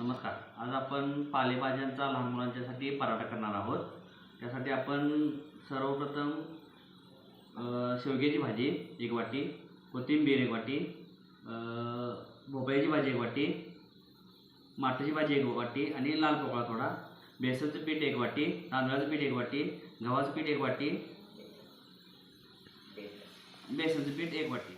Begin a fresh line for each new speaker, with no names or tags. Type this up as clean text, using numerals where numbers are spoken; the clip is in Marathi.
नमस्कार. आज आपण पालेभाज्यांचा लहान मुलांच्यासाठी पराठा करणार आहोत. त्यासाठी आपण सर्वप्रथम शेवग्याची भाजी 1 वाटी, कोथिंबीर 1 वाटी, भोपळ्याची भाजी 1 वाटी, माठाची भाजी 1 वाटी आणि लाल पोकळा थोडा, बेसनचं पीठ 1 वाटी, तांदळाचं पीठ 1 वाटी, गव्हाचं पीठ 1 वाटी, बेसनचं पीठ 1 वाटी.